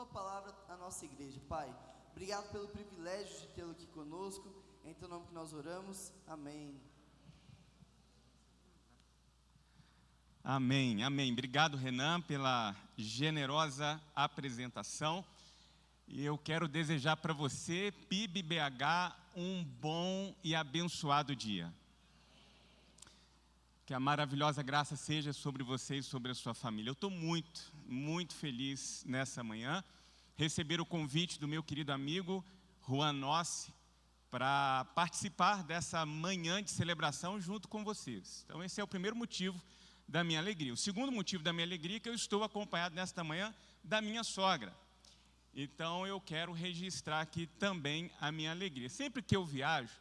tua palavra à nossa igreja, Pai. Obrigado pelo privilégio de tê-lo aqui conosco. Em teu nome que nós oramos. Amém. Amém, amém. Obrigado, Renan, pela generosa apresentação. E eu quero desejar para você, PIB BH, um bom e abençoado dia. Que a maravilhosa graça seja sobre você e sobre a sua família. Eu estou muito feliz nessa manhã. Receber o convite do meu querido amigo Juan Nossi para participar dessa manhã de celebração junto com vocês. Então esse é o primeiro motivo da minha alegria. O segundo motivo da minha alegria é que eu estou acompanhado nesta manhã da minha sogra. Então eu quero registrar aqui também a minha alegria. Sempre que eu viajo,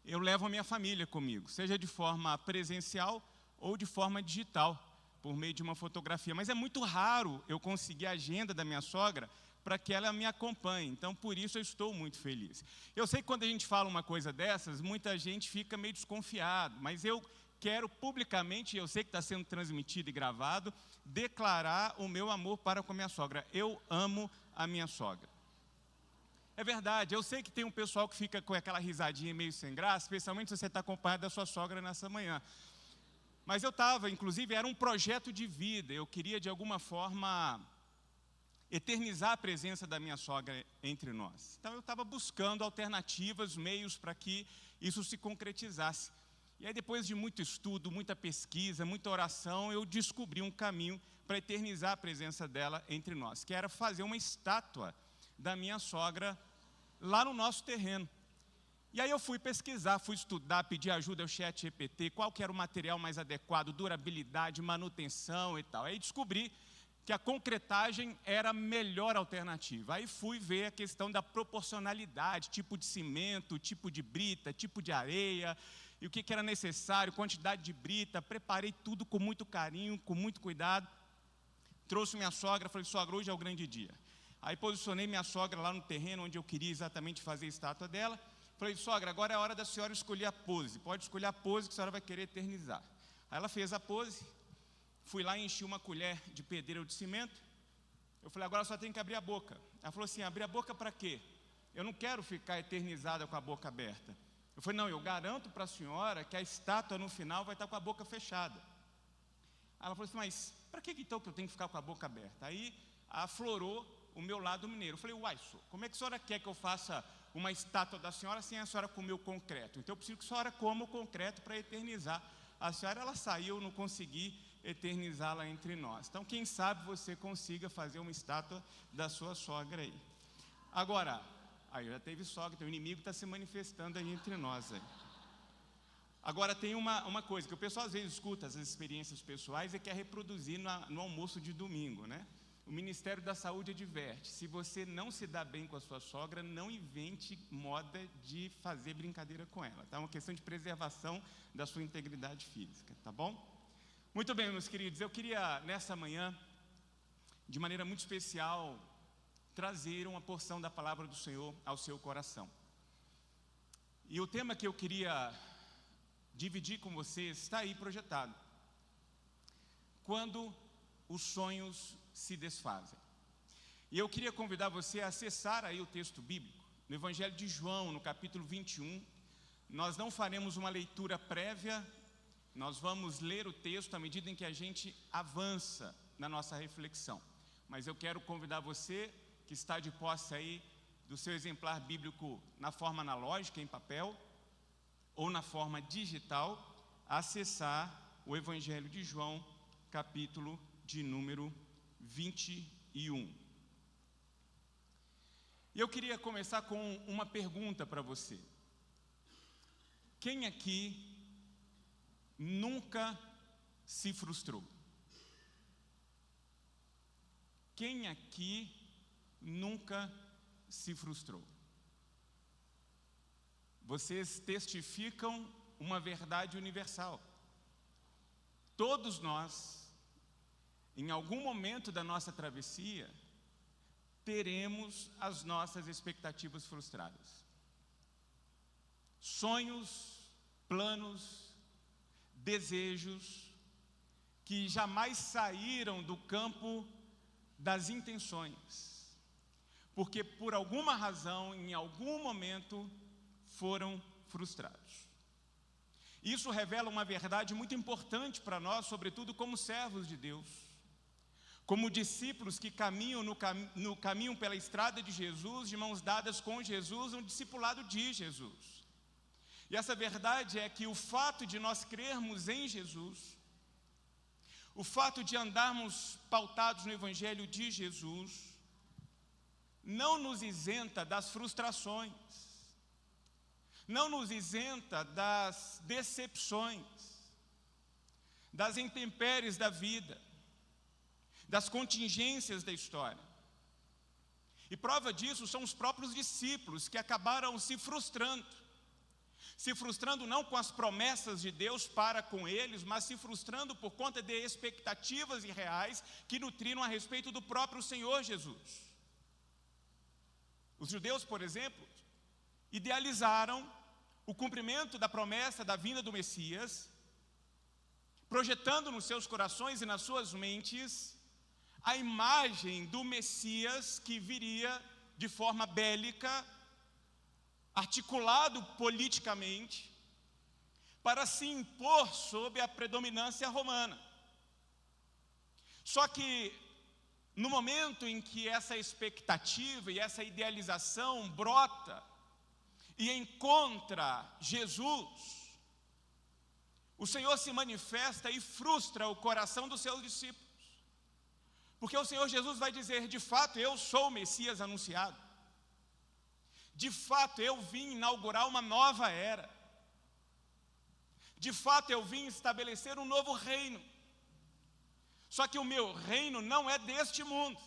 eu levo a minha família comigo, seja de forma presencial ou de forma digital, por meio de uma fotografia. Mas é muito raro eu conseguir a agenda da minha sogra para que ela me acompanhe. Então, por isso eu estou muito feliz. Eu sei que quando a gente fala uma coisa dessas, muita gente fica meio desconfiado, mas eu quero publicamente, eu sei que está sendo transmitido e gravado, declarar o meu amor para com a minha sogra. Eu amo a minha sogra. É verdade, eu sei que tem um pessoal que fica com aquela risadinha meio sem graça, especialmente se você está acompanhado da sua sogra nessa manhã. Mas eu estava, inclusive, era um projeto de vida, eu queria de alguma forma eternizar a presença da minha sogra entre nós. Então eu estava buscando alternativas, meios para que isso se concretizasse. E aí, depois de muito estudo, muita pesquisa, muita oração, eu descobri um caminho para eternizar a presença dela entre nós, que era fazer uma estátua da minha sogra lá no nosso terreno. E aí eu fui pesquisar, fui estudar, pedir ajuda ao ChatGPT, qual que era o material mais adequado, durabilidade, manutenção e tal. Aí descobri que a concretagem era a melhor alternativa. Aí fui ver a questão da proporcionalidade, tipo de cimento, tipo de brita, tipo de areia, e o que era necessário, quantidade de brita. Preparei tudo com muito carinho, com muito cuidado. Trouxe minha sogra, falei, sogra, hoje é o grande dia. Aí posicionei minha sogra lá no terreno onde eu queria exatamente fazer a estátua dela. Falei, sogra, agora é a hora da senhora escolher a pose. Pode escolher a pose que a senhora vai querer eternizar. Aí ela fez a pose. Fui lá e enchi uma colher de pedreiro de cimento. Eu falei, agora só tem que abrir a boca. Ela falou assim, abrir a boca para quê? Eu não quero ficar eternizada com a boca aberta. Eu falei, não, eu garanto para a senhora que a estátua no final vai estar com a boca fechada. Aí ela falou assim, mas para que então que eu tenho que ficar com a boca aberta? Aí aflorou o meu lado mineiro. Eu falei, uai, senhor, como é que a senhora quer que eu faça uma estátua da senhora sem a senhora comer o concreto? Então eu preciso que a senhora coma o concreto para eternizar. A senhora, ela saiu, eu não consegui eternizá-la entre nós. Então, quem sabe você consiga fazer uma estátua da sua sogra aí. Agora, aí já teve sogra, então o inimigo está se manifestando aí entre nós. Aí. Agora, tem uma coisa, que o pessoal às vezes escuta as experiências pessoais e quer reproduzir no almoço de domingo, né? O Ministério da Saúde adverte, se você não se dá bem com a sua sogra, não invente moda de fazer brincadeira com ela. Tá? É uma questão de preservação da sua integridade física, tá bom? Muito bem, meus queridos, eu queria nessa manhã, de maneira muito especial, trazer uma porção da palavra do Senhor ao seu coração. E o tema que eu queria dividir com vocês está aí projetado. Quando os sonhos se desfazem. E eu queria convidar você a acessar aí o texto bíblico, no Evangelho de João, no capítulo 21. Nós não faremos uma leitura prévia, nós vamos ler o texto à medida em que a gente avança na nossa reflexão. Mas eu quero convidar você, que está de posse aí do seu exemplar bíblico na forma analógica, em papel, ou na forma digital, a acessar o Evangelho de João, capítulo de número 21. E eu queria começar com uma pergunta para você. Quem aqui nunca se frustrou? Quem aqui nunca se frustrou? Vocês testificam uma verdade universal. Todos nós, em algum momento da nossa travessia, teremos as nossas expectativas frustradas. Sonhos, planos, desejos que jamais saíram do campo das intenções, porque por alguma razão, em algum momento, foram frustrados. Isso revela uma verdade muito importante para nós, sobretudo como servos de Deus, como discípulos que caminham no caminho pela estrada de Jesus, de mãos dadas com Jesus, um discipulado de Jesus. E essa verdade é que o fato de nós crermos em Jesus, o fato de andarmos pautados no Evangelho de Jesus, não nos isenta das frustrações, não nos isenta das decepções, das intempéries da vida, das contingências da história. E prova disso são os próprios discípulos que acabaram se frustrando não com as promessas de Deus para com eles, mas se frustrando por conta de expectativas irreais que nutriram a respeito do próprio Senhor Jesus. Os judeus, por exemplo, idealizaram o cumprimento da promessa da vinda do Messias, projetando nos seus corações e nas suas mentes a imagem do Messias que viria de forma bélica, articulado politicamente, para se impor sob a predominância romana. Só que, no momento em que essa expectativa e essa idealização brota e encontra Jesus, o Senhor se manifesta e frustra o coração dos seus discípulos. Porque o Senhor Jesus vai dizer: de fato, eu sou o Messias anunciado. De fato, eu vim inaugurar uma nova era. De fato, eu vim estabelecer um novo reino. Só que o meu reino não é deste mundo.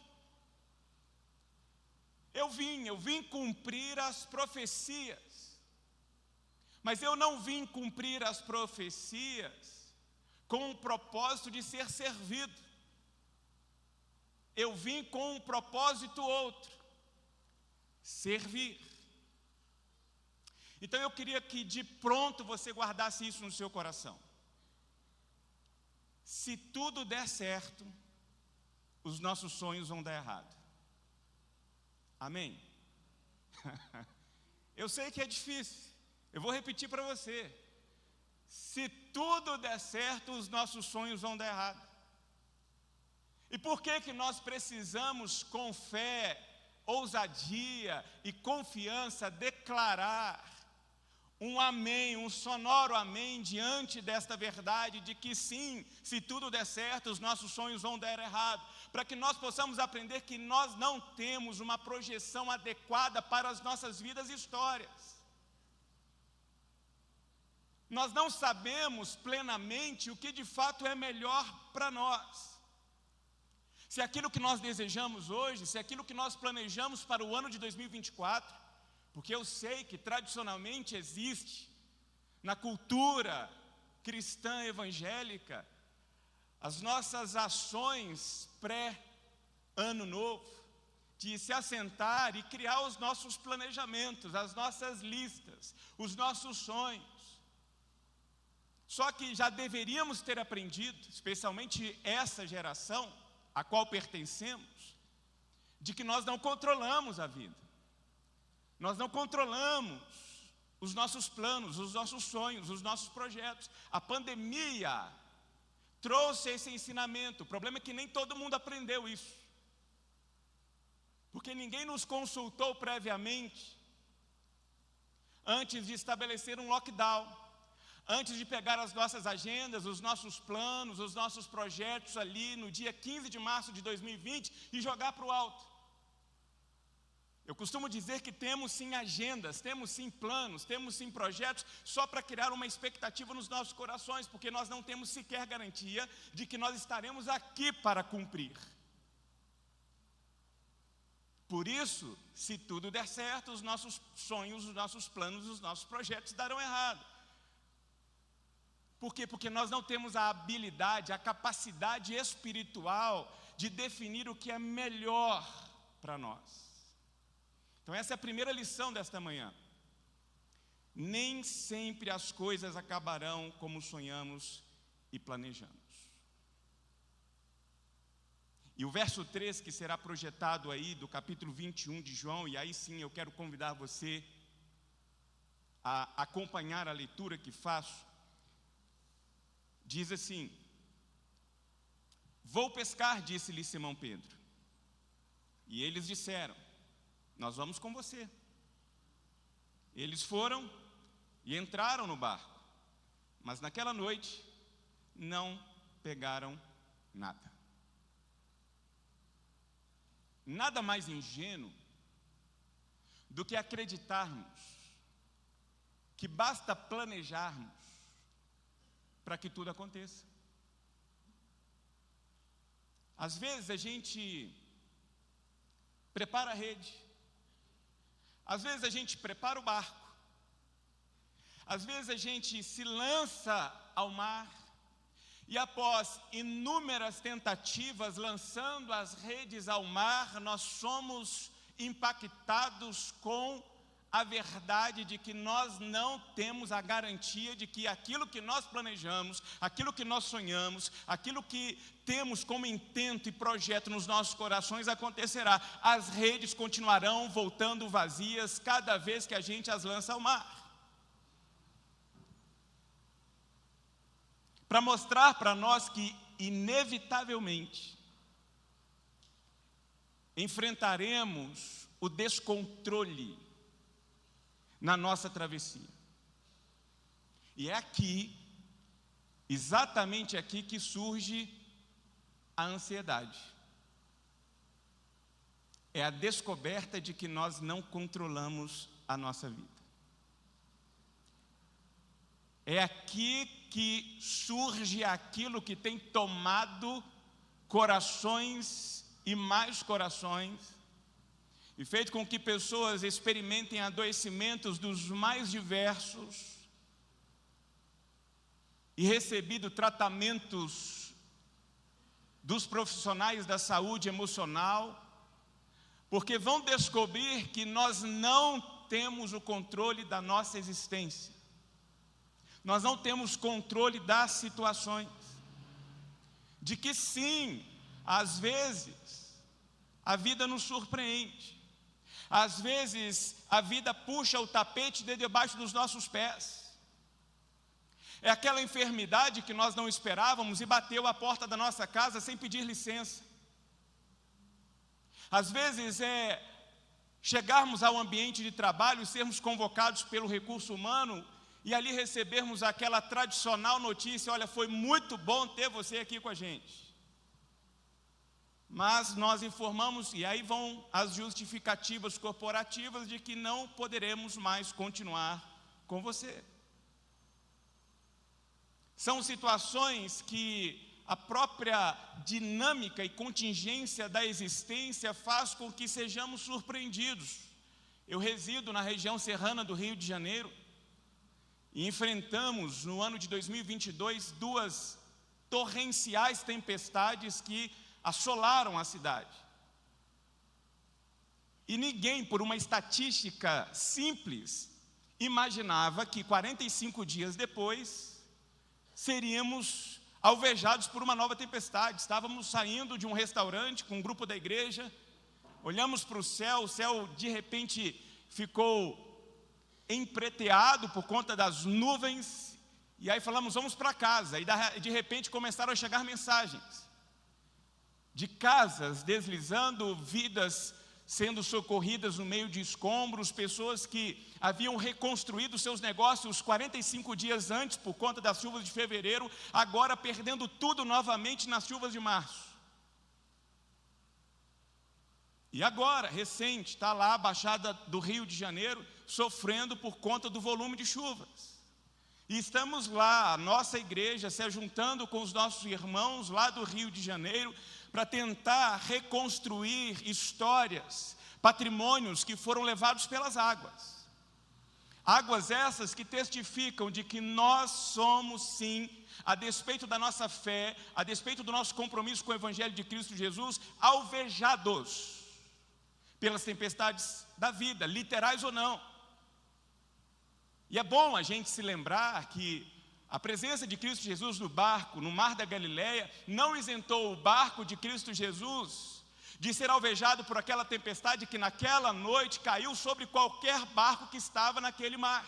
Eu vim cumprir as profecias. Mas eu não vim cumprir as profecias com o propósito de ser servido. Eu vim com um propósito outro: servir. Então eu queria que de pronto você guardasse isso no seu coração. Se tudo der certo, os nossos sonhos vão dar errado. Amém? Eu sei que é difícil, eu vou repetir para você. Se tudo der certo, os nossos sonhos vão dar errado. E por que nós precisamos, com fé, ousadia e confiança, declarar um amém, um sonoro amém diante desta verdade de que sim, se tudo der certo, os nossos sonhos vão dar errado, para que nós possamos aprender que nós não temos uma projeção adequada para as nossas vidas e histórias. Nós não sabemos plenamente o que de fato é melhor para nós. Se aquilo que nós desejamos hoje, se aquilo que nós planejamos para o ano de 2024, porque eu sei que tradicionalmente existe na cultura cristã evangélica as nossas ações pré-ano novo, de se assentar e criar os nossos planejamentos, as nossas listas, os nossos sonhos. Só que já deveríamos ter aprendido, especialmente essa geração a qual pertencemos, de que nós não controlamos a vida. Nós não controlamos os nossos planos, os nossos sonhos, os nossos projetos. A pandemia trouxe esse ensinamento. O problema é que nem todo mundo aprendeu isso. Porque ninguém nos consultou previamente antes de estabelecer um lockdown. Antes de pegar as nossas agendas, os nossos planos, os nossos projetos ali no dia 15 de março de 2020 e jogar para o alto. Eu costumo dizer que temos sim agendas, temos sim planos, temos sim projetos, só para criar uma expectativa nos nossos corações, porque nós não temos sequer garantia de que nós estaremos aqui para cumprir. Por isso, se tudo der certo, os nossos sonhos, os nossos planos, os nossos projetos darão errado. Por quê? Porque nós não temos a habilidade, a capacidade espiritual de definir o que é melhor para nós. Então essa é a primeira lição desta manhã. Nem sempre as coisas acabarão como sonhamos e planejamos. E o verso 3, que será projetado aí do capítulo 21 de João, e aí sim eu quero convidar você a acompanhar a leitura que faço, diz assim: vou pescar, disse-lhe Simão Pedro. E eles disseram: nós vamos com você. Eles foram e entraram no barco, mas naquela noite não pegaram nada. Nada mais ingênuo do que acreditarmos que basta planejarmos para que tudo aconteça. Às vezes a gente prepara a rede, às vezes a gente prepara o barco, às vezes a gente se lança ao mar, e após inúmeras tentativas lançando as redes ao mar, nós somos impactados com a verdade de que nós não temos a garantia de que aquilo que nós planejamos, aquilo que nós sonhamos, aquilo que temos como intento e projeto nos nossos corações acontecerá. As redes continuarão voltando vazias cada vez que a gente as lança ao mar. Para mostrar para nós que, inevitavelmente, enfrentaremos o descontrole na nossa travessia. E é aqui, exatamente aqui, que surge a ansiedade. É a descoberta de que nós não controlamos a nossa vida. É aqui que surge aquilo que tem tomado corações e mais corações, e feito com que pessoas experimentem adoecimentos dos mais diversos, e recebido tratamentos dos profissionais da saúde emocional, porque vão descobrir que nós não temos o controle da nossa existência. Nós não temos controle das situações, de que sim, às vezes, a vida nos surpreende, às vezes a vida puxa o tapete de debaixo dos nossos pés, é aquela enfermidade que nós não esperávamos e bateu à porta da nossa casa sem pedir licença, às vezes é chegarmos ao ambiente de trabalho e sermos convocados pelo recurso humano, e ali recebermos aquela tradicional notícia: olha, foi muito bom ter você aqui com a gente. Mas nós informamos, e aí vão as justificativas corporativas de que não poderemos mais continuar com você. São situações que a própria dinâmica e contingência da existência faz com que sejamos surpreendidos. Eu resido na região serrana do Rio de Janeiro, e enfrentamos no ano de 2022 duas torrenciais tempestades que assolaram a cidade. E ninguém, por uma estatística simples, imaginava que 45 dias depois seríamos alvejados por uma nova tempestade. Estávamos saindo de um restaurante com um grupo da igreja, olhamos para o céu de repente ficou empreteado por conta das nuvens, e aí falamos: vamos para casa, e de repente começaram a chegar mensagens de casas deslizando, vidas sendo socorridas no meio de escombros, pessoas que haviam reconstruído seus negócios 45 dias antes por conta das chuvas de fevereiro, agora perdendo tudo novamente nas chuvas de março. E agora, recente, está lá a Baixada do Rio de Janeiro sofrendo por conta do volume de chuvas. E estamos lá, a nossa igreja, se ajuntando com os nossos irmãos lá do Rio de Janeiro, para tentar reconstruir histórias, patrimônios que foram levados pelas águas. Águas essas que testificam de que nós somos, sim, a despeito da nossa fé, a despeito do nosso compromisso com o Evangelho de Cristo Jesus, alvejados pelas tempestades da vida, literais ou não. E é bom a gente se lembrar que A presença de Cristo Jesus no barco, no mar da Galileia, não isentou o barco de Cristo Jesus de ser alvejado por aquela tempestade que naquela noite caiu sobre qualquer barco que estava naquele mar.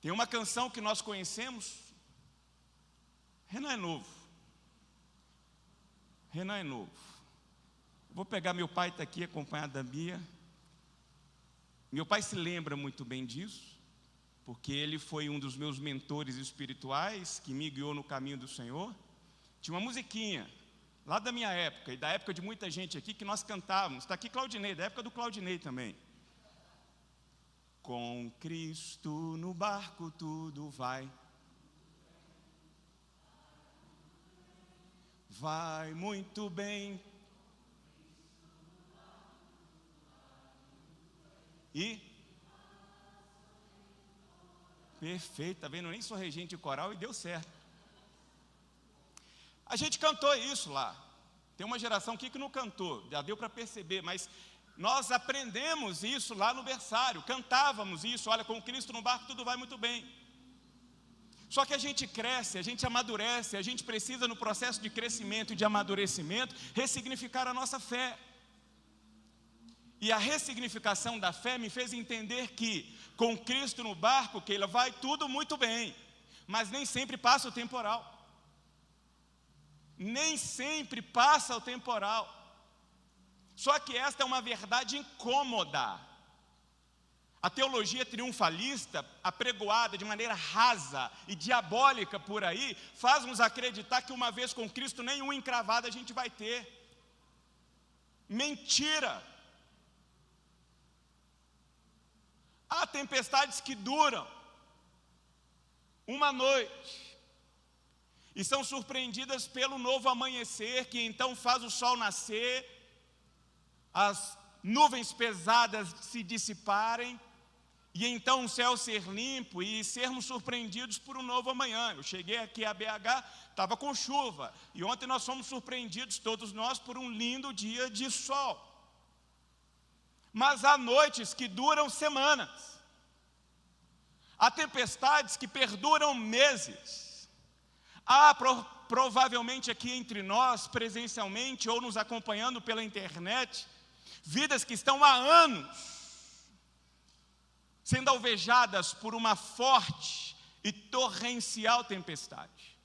Tem uma canção que nós conhecemos. Renan é novo. Renan é novo. Vou pegar, meu pai está aqui acompanhado da Bia. Meu pai se lembra muito bem disso, porque ele foi um dos meus mentores espirituais, que me guiou no caminho do Senhor. Tinha uma musiquinha, lá da minha época, e da época de muita gente aqui, que nós cantávamos. Está aqui Claudinei, da época do Claudinei também. Com Cristo no barco tudo vai muito bem. E perfeito, tá vendo? Eu nem sou regente de coral e deu certo. A gente cantou isso lá. Tem uma geração aqui que não cantou, já deu para perceber, mas nós aprendemos isso lá no berçário, cantávamos isso, olha, com Cristo no barco tudo vai muito bem. Só que a gente cresce, a gente amadurece, a gente precisa no processo de crescimento e de amadurecimento ressignificar a nossa fé. E a ressignificação da fé me fez entender que com Cristo no barco, que ele vai tudo muito bem, mas nem sempre passa o temporal. Nem sempre passa o temporal. Só que esta é uma verdade incômoda. A teologia triunfalista, apregoada de maneira rasa e diabólica por aí, faz-nos acreditar que uma vez com Cristo nenhum encravado a gente vai ter. Mentira! Há tempestades que duram uma noite e são surpreendidas pelo novo amanhecer, que então faz o sol nascer, as nuvens pesadas se dissiparem, e então o céu ser limpo e sermos surpreendidos por um novo amanhã. Eu cheguei aqui a BH, estava com chuva, e ontem nós fomos surpreendidos, todos nós, por um lindo dia de sol. Mas há noites que duram semanas, há tempestades que perduram meses, há provavelmente aqui entre nós, presencialmente ou nos acompanhando pela internet, vidas que estão há anos sendo alvejadas por uma forte e torrencial tempestade.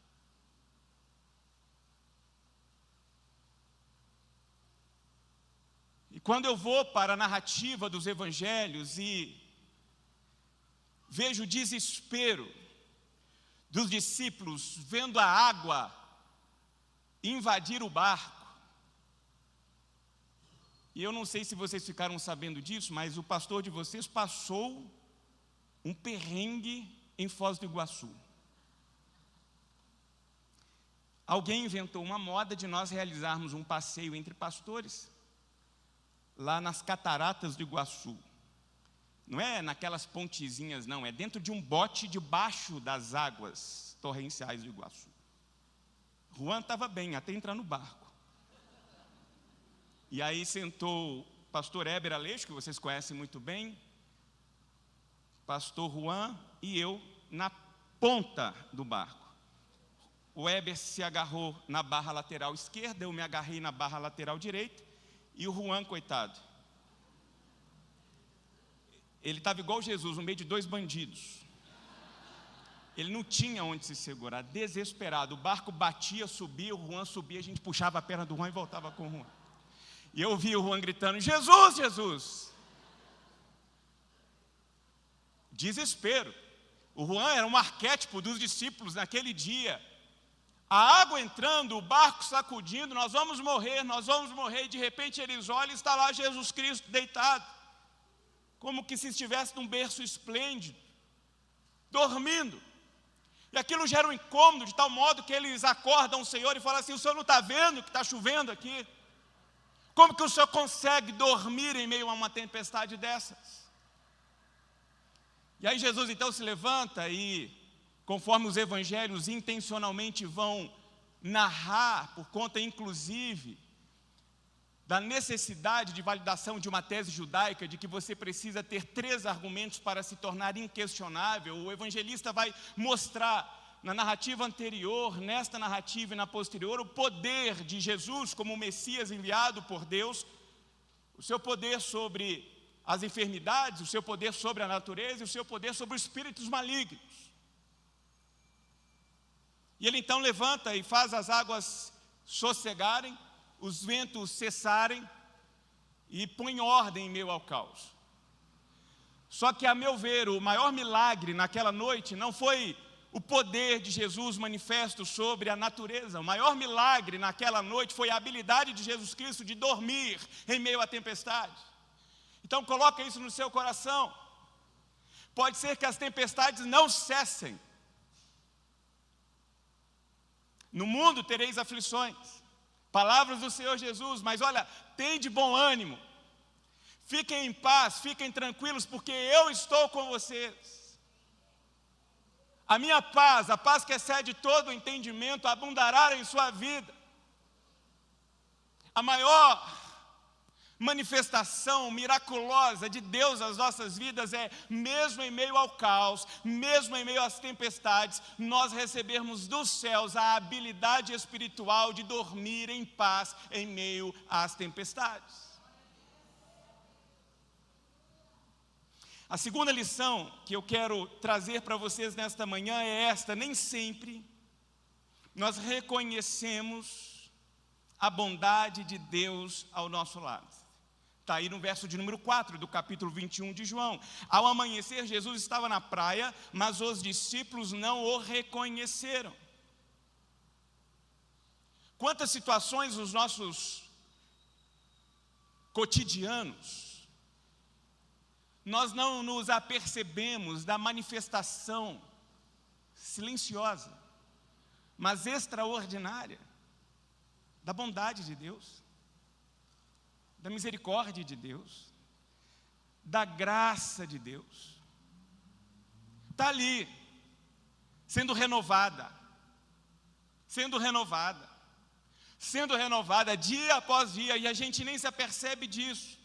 E quando eu vou para a narrativa dos evangelhos e vejo o desespero dos discípulos vendo a água invadir o barco, e eu não sei se vocês ficaram sabendo disso, mas o pastor de vocês passou um perrengue em Foz do Iguaçu. Alguém inventou uma moda de nós realizarmos um passeio entre pastores lá nas cataratas do Iguaçu. Não é naquelas pontezinhas, não, é dentro de um bote debaixo das águas torrenciais do Iguaçu. Juan estava bem, até entrar no barco. E aí sentou o pastor Heber Aleixo, que vocês conhecem muito bem, pastor Juan e eu na ponta do barco. O Heber se agarrou na barra lateral esquerda, eu me agarrei na barra lateral direita, e o Juan, coitado, ele estava igual Jesus, no meio de dois bandidos. Ele não tinha onde se segurar, desesperado. O barco batia, subia, o Juan subia, a gente puxava a perna do Juan e voltava com o Juan. E eu vi o Juan gritando, Jesus, Jesus! Desespero. O Juan era um arquétipo dos discípulos naquele dia. A água entrando, o barco sacudindo, nós vamos morrer, e de repente eles olham e está lá Jesus Cristo deitado, como que se estivesse num berço esplêndido, dormindo. E aquilo gera um incômodo de tal modo que eles acordam o Senhor e falam assim, o Senhor não está vendo que está chovendo aqui? Como que o Senhor consegue dormir em meio a uma tempestade dessas? E aí Jesus então se levanta e, conforme os evangelhos intencionalmente vão narrar, por conta inclusive da necessidade de validação de uma tese judaica, de que você precisa ter 3 argumentos para se tornar inquestionável, o evangelista vai mostrar na narrativa anterior, nesta narrativa e na posterior, o poder de Jesus como Messias enviado por Deus, o seu poder sobre as enfermidades, o seu poder sobre a natureza e o seu poder sobre os espíritos malignos. E ele então levanta e faz as águas sossegarem, os ventos cessarem e põe ordem em meio ao caos. Só que, a meu ver, o maior milagre naquela noite não foi o poder de Jesus manifesto sobre a natureza. O maior milagre naquela noite foi a habilidade de Jesus Cristo de dormir em meio à tempestade. Então coloca isso no seu coração. Pode ser que as tempestades não cessem. No mundo tereis aflições. Palavras do Senhor Jesus, mas olha, tem de bom ânimo. Fiquem em paz, fiquem tranquilos, porque eu estou com vocês. A minha paz, a paz que excede todo o entendimento, abundará em sua vida. A maior manifestação miraculosa de Deus nas nossas vidas é, mesmo em meio ao caos, mesmo em meio às tempestades, nós recebermos dos céus a habilidade espiritual de dormir em paz em meio às tempestades. A segunda lição que eu quero trazer para vocês nesta manhã é esta: nem sempre nós reconhecemos a bondade de Deus ao nosso lado. Está aí no verso de número 4 do capítulo 21 de João. Ao amanhecer, Jesus estava na praia, mas os discípulos não o reconheceram. Quantas situações nos nossos cotidianos nós não nos apercebemos da manifestação silenciosa, mas extraordinária, da bondade de Deus, da misericórdia de Deus, da graça de Deus. Está ali, sendo renovada dia após dia, e a gente nem se apercebe disso.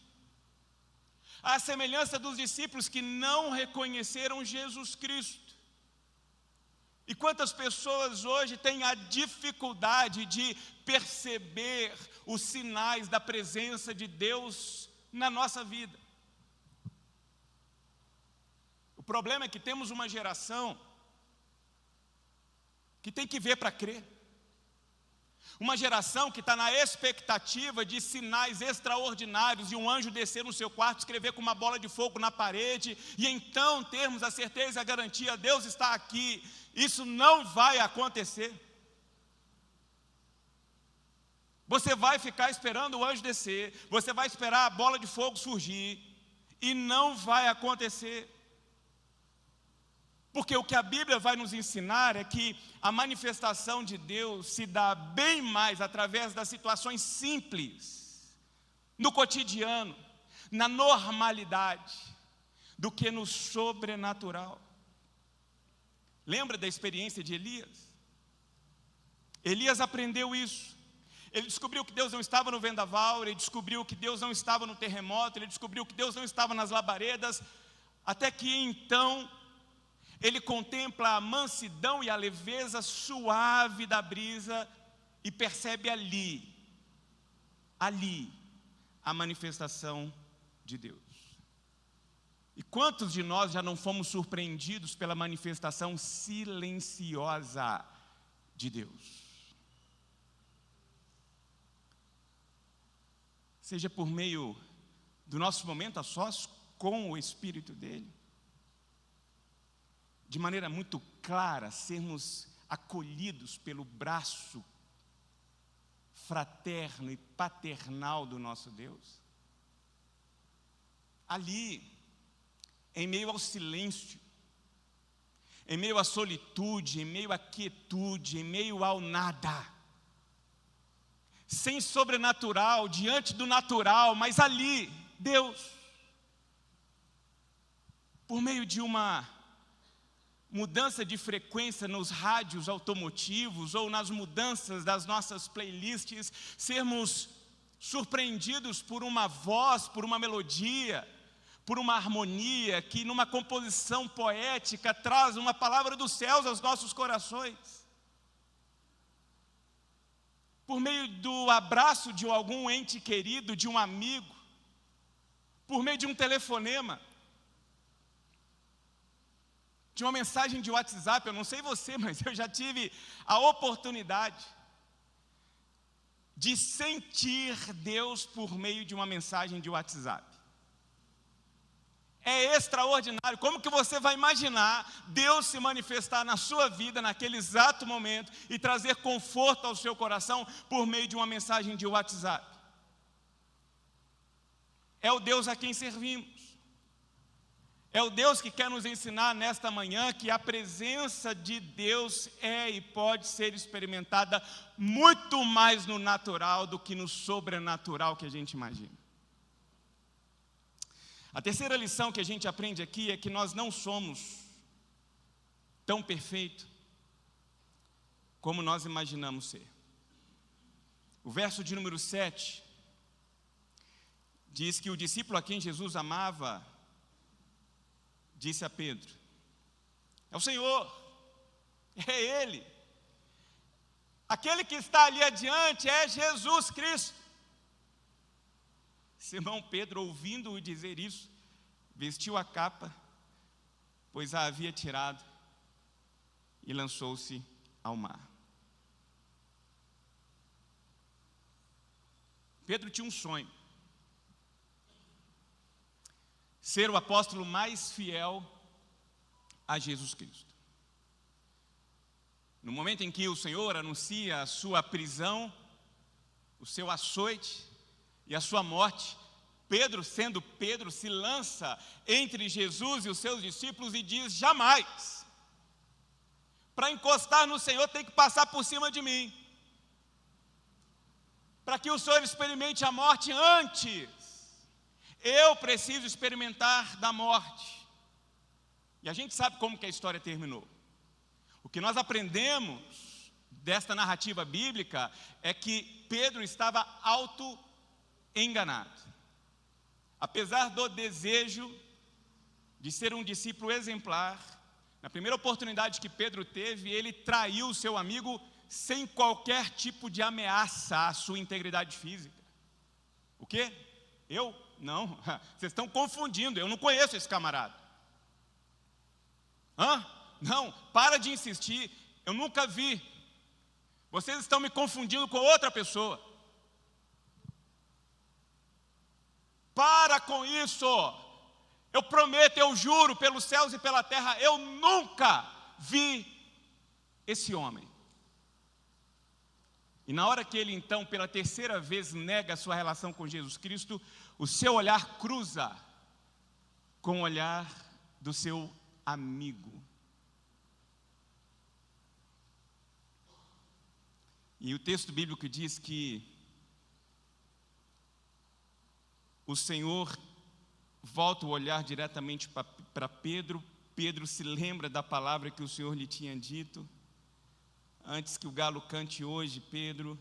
À semelhança dos discípulos que não reconheceram Jesus Cristo. E quantas pessoas hoje têm a dificuldade de perceber os sinais da presença de Deus na nossa vida? O problema é que temos uma geração que tem que ver para crer. Uma geração que está na expectativa de sinais extraordinários, de um anjo descer no seu quarto, escrever com uma bola de fogo na parede, e então termos a certeza e a garantia: Deus está aqui. Isso não vai acontecer. Você vai ficar esperando o anjo descer, você vai esperar a bola de fogo surgir, e não vai acontecer. Porque o que a Bíblia vai nos ensinar é que a manifestação de Deus se dá bem mais através das situações simples, no cotidiano, na normalidade, do que no sobrenatural. Lembra da experiência de Elias? Elias aprendeu isso. Ele descobriu que Deus não estava no vendaval, ele descobriu que Deus não estava no terremoto, ele descobriu que Deus não estava nas labaredas, até que então ele contempla a mansidão e a leveza suave da brisa e percebe ali a manifestação de Deus. E quantos de nós já não fomos surpreendidos pela manifestação silenciosa de Deus? Seja por meio do nosso momento a sós com o Espírito dele, de maneira muito clara, sermos acolhidos pelo braço fraterno e paternal do nosso Deus. Ali, em meio ao silêncio, em meio à solitude, em meio à quietude, em meio ao nada, sem sobrenatural, diante do natural, mas ali, Deus, por meio de uma mudança de frequência nos rádios automotivos ou nas mudanças das nossas playlists, sermos surpreendidos por uma voz, por uma melodia, por uma harmonia que numa composição poética traz uma palavra dos céus aos nossos corações. Por meio do abraço de algum ente querido, de um amigo, por meio de um telefonema, de uma mensagem de WhatsApp. Eu não sei você, mas eu já tive a oportunidade de sentir Deus por meio de uma mensagem de WhatsApp. É extraordinário. Como que você vai imaginar Deus se manifestar na sua vida naquele exato momento e trazer conforto ao seu coração por meio de uma mensagem de WhatsApp? É o Deus a quem servimos. É o Deus que quer nos ensinar nesta manhã que a presença de Deus é e pode ser experimentada muito mais no natural do que no sobrenatural que a gente imagina. A terceira lição que a gente aprende aqui é que nós não somos tão perfeitos como nós imaginamos ser. O verso de número 7 diz que o discípulo a quem Jesus amava disse a Pedro: é o Senhor, é Ele, aquele que está ali adiante é Jesus Cristo. Simão Pedro, ouvindo-o dizer isso, vestiu a capa, pois a havia tirado, e lançou-se ao mar. Pedro tinha um sonho: ser o apóstolo mais fiel a Jesus Cristo. No momento em que o Senhor anuncia a sua prisão, o seu açoite e a sua morte, Pedro, sendo Pedro, se lança entre Jesus e os seus discípulos e diz: jamais, para encostar no Senhor tem que passar por cima de mim, para que o Senhor experimente a morte antes, eu preciso experimentar da morte. E a gente sabe como que a história terminou. O que nós aprendemos desta narrativa bíblica é que Pedro estava auto-enganado. Apesar do desejo de ser um discípulo exemplar, na primeira oportunidade que Pedro teve, ele traiu o seu amigo sem qualquer tipo de ameaça à sua integridade física. O quê? Eu? Não, vocês estão confundindo, eu não conheço esse camarada. Não, para de insistir, eu nunca vi. Vocês estão me confundindo com outra pessoa. Para com isso. Eu prometo, eu juro pelos céus e pela terra, eu nunca vi esse homem. E na hora que ele então, pela terceira vez, nega a sua relação com Jesus Cristo, o seu olhar cruza com o olhar do seu amigo. E o texto bíblico diz que o Senhor volta o olhar diretamente para Pedro. Pedro se lembra da palavra que o Senhor lhe tinha dito: antes que o galo cante hoje, Pedro,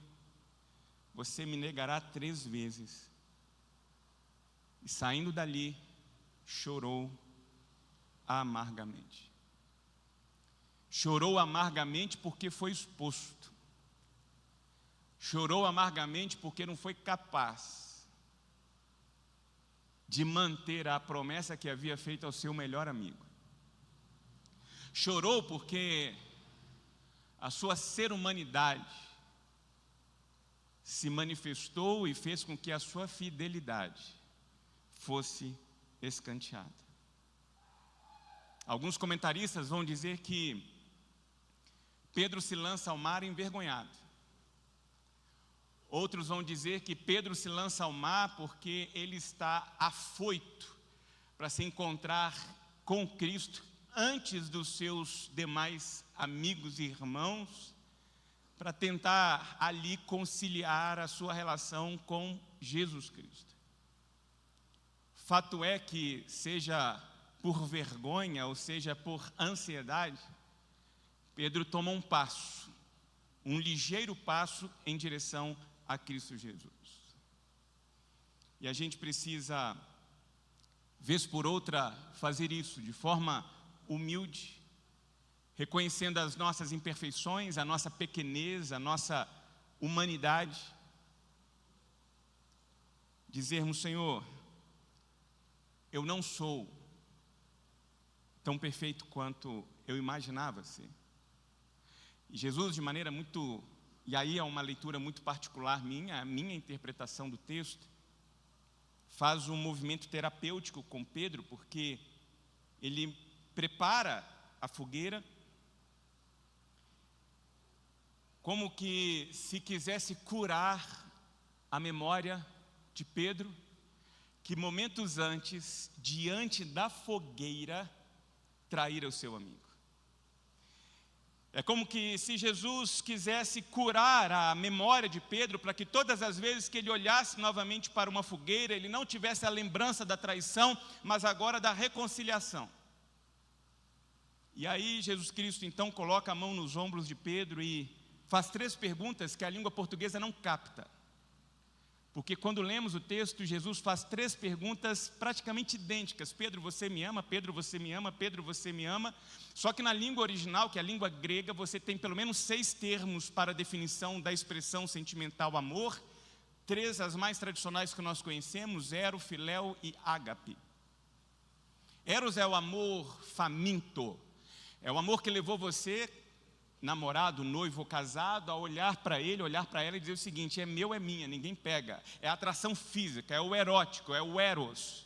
você me negará 3 vezes. E saindo dali, chorou amargamente. Chorou amargamente porque foi exposto. Chorou amargamente porque não foi capaz de manter a promessa que havia feito ao seu melhor amigo. Chorou porque a sua ser-humanidade se manifestou e fez com que a sua fidelidade fosse escanteada. Alguns comentaristas vão dizer que Pedro se lança ao mar envergonhado. Outros vão dizer que Pedro se lança ao mar porque ele está afoito para se encontrar com Cristo antes dos seus demais amigos e irmãos, para tentar ali conciliar a sua relação com Jesus Cristo. Fato é que, seja por vergonha ou seja por ansiedade, Pedro toma um passo, um ligeiro passo em direção a Cristo Jesus. E a gente precisa, vez por outra, fazer isso de forma humilde, reconhecendo as nossas imperfeições, a nossa pequenez, a nossa humanidade. Dizermos: Senhor, eu não sou tão perfeito quanto eu imaginava ser. E Jesus, de maneira muito, e aí é uma leitura muito particular minha, a minha interpretação do texto, faz um movimento terapêutico com Pedro, porque ele prepara a fogueira, como que se quisesse curar a memória de Pedro, que momentos antes, diante da fogueira, traíra o seu amigo. É como que se Jesus quisesse curar a memória de Pedro, para que todas as vezes que ele olhasse novamente para uma fogueira, ele não tivesse a lembrança da traição, mas agora da reconciliação. E aí Jesus Cristo então coloca a mão nos ombros de Pedro e faz 3 perguntas que a língua portuguesa não capta. Porque quando lemos o texto, Jesus faz 3 perguntas praticamente idênticas. Pedro, você me ama? Pedro, você me ama? Pedro, você me ama? Só que na língua original, que é a língua grega, você tem pelo menos 6 termos para a definição da expressão sentimental amor. 3 as mais tradicionais que nós conhecemos: ero, filéu e ágape. Eros é o amor faminto. É o amor que levou você, namorado, noivo, casado, a olhar para ele, olhar para ela e dizer o seguinte: é meu, é minha, ninguém pega. É a atração física, é o erótico, é o eros,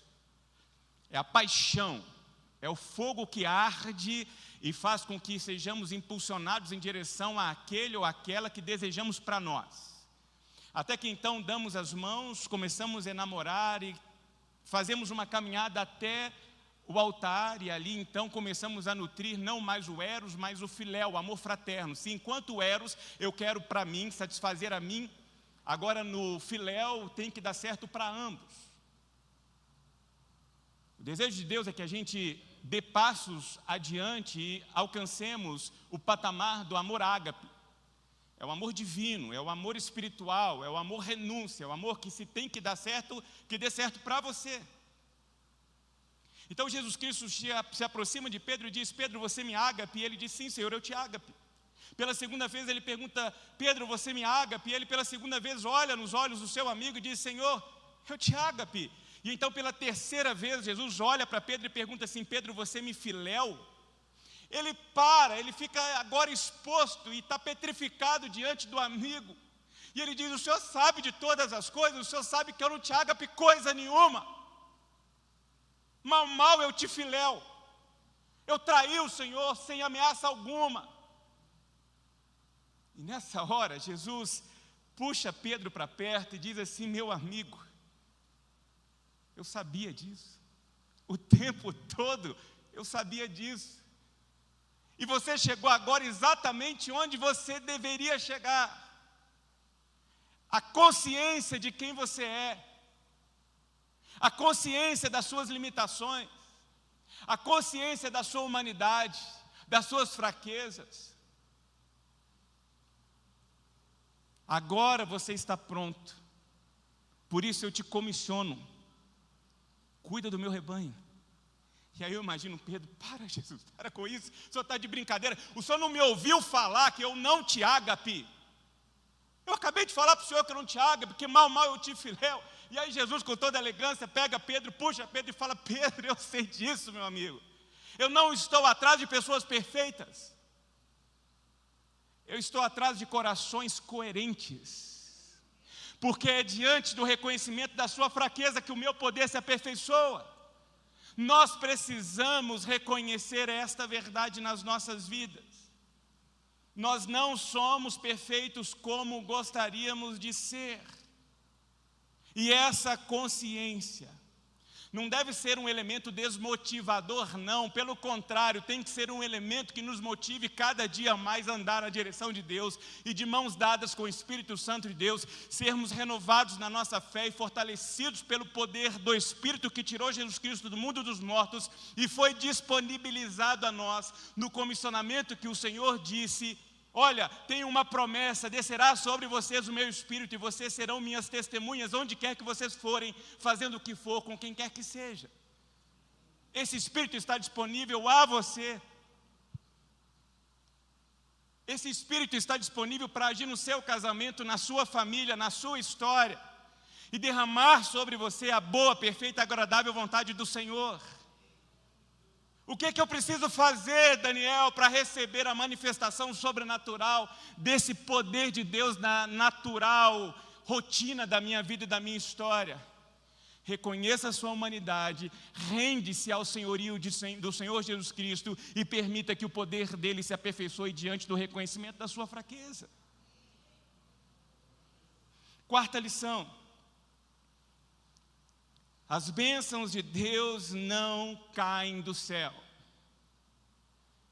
é a paixão, é o fogo que arde e faz com que sejamos impulsionados em direção àquele ou àquela que desejamos para nós. Até que então damos as mãos, começamos a namorar e fazemos uma caminhada até o altar, e ali então começamos a nutrir não mais o eros, mas o filéu, o amor fraterno. Se enquanto o eros eu quero para mim, satisfazer a mim, agora no filéu tem que dar certo para ambos. O desejo de Deus é que a gente dê passos adiante e alcancemos o patamar do amor ágape. É o amor divino, é o amor espiritual, é o amor renúncia, é o amor que se tem que dar certo, que dê certo para você. Então Jesus Cristo se aproxima de Pedro e diz: Pedro, você me ágape? E ele diz: sim, Senhor, eu te ágape. Pela segunda vez ele pergunta: Pedro, você me ágape? E ele pela segunda vez olha nos olhos do seu amigo e diz: Senhor, eu te ágape. E então pela terceira vez Jesus olha para Pedro e pergunta assim: Pedro, você me filéu? Ele para, ele fica agora exposto e está petrificado diante do amigo. E ele diz: o Senhor sabe de todas as coisas, o Senhor sabe que eu não te ágape coisa nenhuma. Mal eu te filéu, eu traí o Senhor sem ameaça alguma. E nessa hora Jesus puxa Pedro para perto e diz assim: meu amigo, eu sabia disso, o tempo todo eu sabia disso, e você chegou agora exatamente onde você deveria chegar. A consciência de quem você é, a consciência das suas limitações, a consciência da sua humanidade, das suas fraquezas. Agora você está pronto, por isso eu te comissiono, cuida do meu rebanho. E aí eu imagino Pedro: para, Jesus, para com isso, o Senhor está de brincadeira, o Senhor não me ouviu falar que eu não te ágape? Eu acabei de falar para o Senhor que eu não te ágape, porque mal eu te filéu. E aí Jesus, com toda elegância, pega Pedro, puxa Pedro e fala: Pedro, eu sei disso, meu amigo. Eu não estou atrás de pessoas perfeitas. Eu estou atrás de corações coerentes. Porque é diante do reconhecimento da sua fraqueza que o meu poder se aperfeiçoa. Nós precisamos reconhecer esta verdade nas nossas vidas. Nós não somos perfeitos como gostaríamos de ser. E essa consciência não deve ser um elemento desmotivador, não. Pelo contrário, tem que ser um elemento que nos motive cada dia mais a andar na direção de Deus. E de mãos dadas com o Espírito Santo de Deus, sermos renovados na nossa fé e fortalecidos pelo poder do Espírito que tirou Jesus Cristo do mundo dos mortos e foi disponibilizado a nós no comissionamento que o Senhor disse: Olha, tem uma promessa, descerá sobre vocês o meu Espírito, e vocês serão minhas testemunhas, onde quer que vocês forem, fazendo o que for, com quem quer que seja. Esse Espírito está disponível a você. Esse Espírito está disponível para agir no seu casamento, na sua família, na sua história, e derramar sobre você a boa, perfeita, agradável vontade do Senhor. O que eu preciso fazer, Daniel, para receber a manifestação sobrenatural desse poder de Deus na natural rotina da minha vida e da minha história? Reconheça a sua humanidade, rende-se ao senhorio do Senhor Jesus Cristo e permita que o poder dele se aperfeiçoe diante do reconhecimento da sua fraqueza. Quarta lição: as bênçãos de Deus não caem do céu.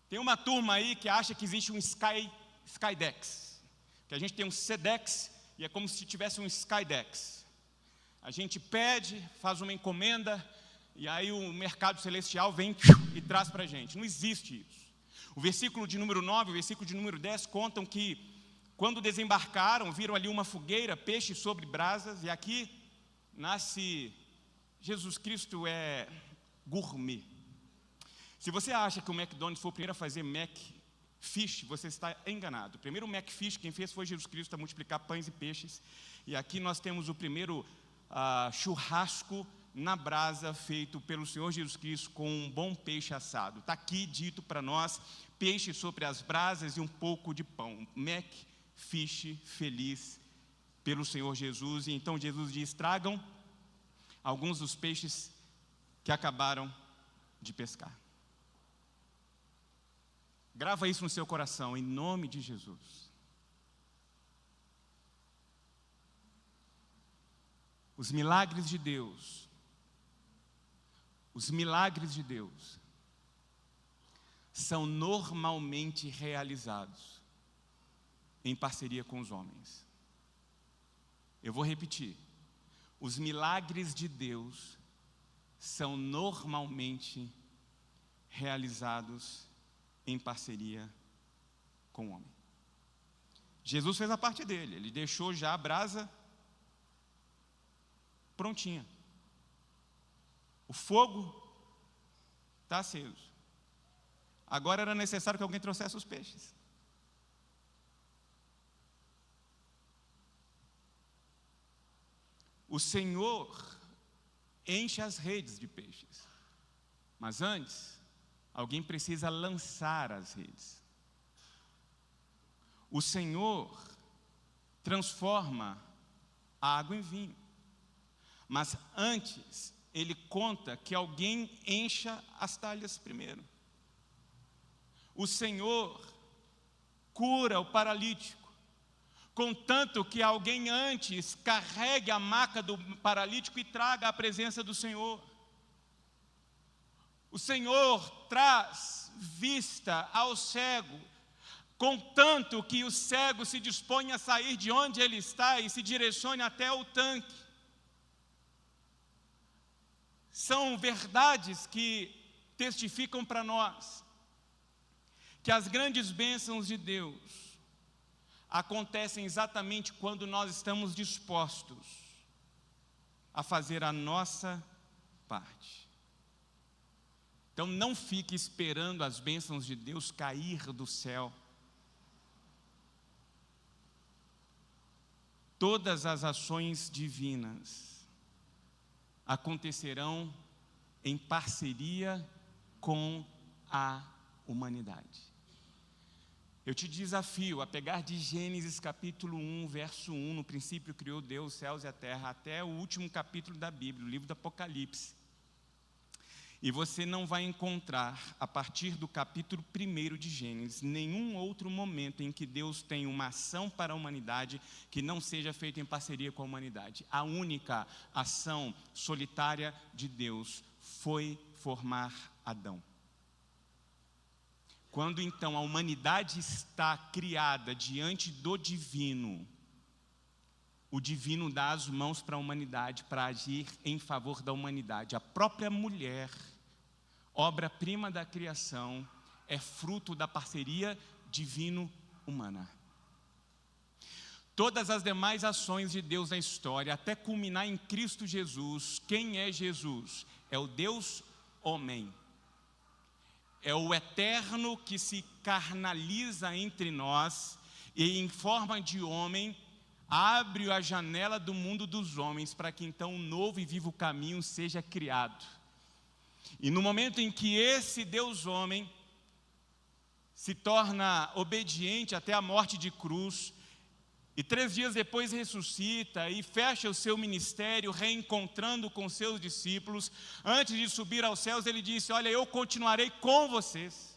Tem uma turma aí que acha que existe um Skydex, que a gente tem um Sedex e é como se tivesse um Skydex. A gente pede, faz uma encomenda, e aí o mercado celestial vem e traz para a gente. Não existe isso. O versículo de número 9, o versículo de número 10 contam que, quando desembarcaram, viram ali uma fogueira, peixe sobre brasas, e aqui nasce, Jesus Cristo é gourmet. Se você acha que o McDonald's foi o primeiro a fazer McFish, você está enganado. O primeiro McFish quem fez foi Jesus Cristo, a multiplicar pães e peixes, e aqui nós temos o primeiro churrasco na brasa feito pelo Senhor Jesus Cristo com um bom peixe assado. Está aqui dito para nós: peixe sobre as brasas e um pouco de pão. McFish feliz pelo Senhor Jesus. E então Jesus diz: tragam alguns dos peixes que acabaram de pescar. Grava isso no seu coração, em nome de Jesus. Os milagres de Deus, são normalmente realizados em parceria com os homens. Eu vou repetir: os milagres de Deus são normalmente realizados em parceria com o homem. Jesus fez a parte dele, ele deixou já a brasa prontinha. O fogo está aceso. Agora era necessário que alguém trouxesse os peixes. O Senhor enche as redes de peixes, mas antes, alguém precisa lançar as redes. O Senhor transforma a água em vinho, mas antes, Ele conta que alguém encha as talhas primeiro. O Senhor cura o paralítico, contanto que alguém antes carregue a maca do paralítico e traga à presença do Senhor. O Senhor traz vista ao cego, contanto que o cego se dispõe a sair de onde ele está e se direcione até o tanque. São verdades que testificam para nós que as grandes bênçãos de Deus acontecem exatamente quando nós estamos dispostos a fazer a nossa parte. Então não fique esperando as bênçãos de Deus cair do céu. Todas as ações divinas acontecerão em parceria com a humanidade. Eu te desafio a pegar de Gênesis capítulo 1, verso 1, no princípio criou Deus os céus e a terra, até o último capítulo da Bíblia, o livro do Apocalipse. E você não vai encontrar, a partir do capítulo 1 de Gênesis, nenhum outro momento em que Deus tem uma ação para a humanidade que não seja feita em parceria com a humanidade. A única ação solitária de Deus foi formar Adão. Quando então a humanidade está criada diante do divino, o divino dá as mãos para a humanidade para agir em favor da humanidade. A própria mulher, obra-prima da criação, é fruto da parceria divino-humana. humana. Todas as demais ações de Deus na história, até culminar em Cristo Jesus. Quem é Jesus? É o Deus homem. É o eterno que se carnaliza entre nós e em forma de homem abre a janela do mundo dos homens para que então um novo e vivo caminho seja criado. E no momento em que esse Deus homem se torna obediente até a morte de cruz, e 3 dias depois ressuscita e fecha o seu ministério, reencontrando com seus discípulos. Antes de subir aos céus, ele disse: olha, eu continuarei com vocês,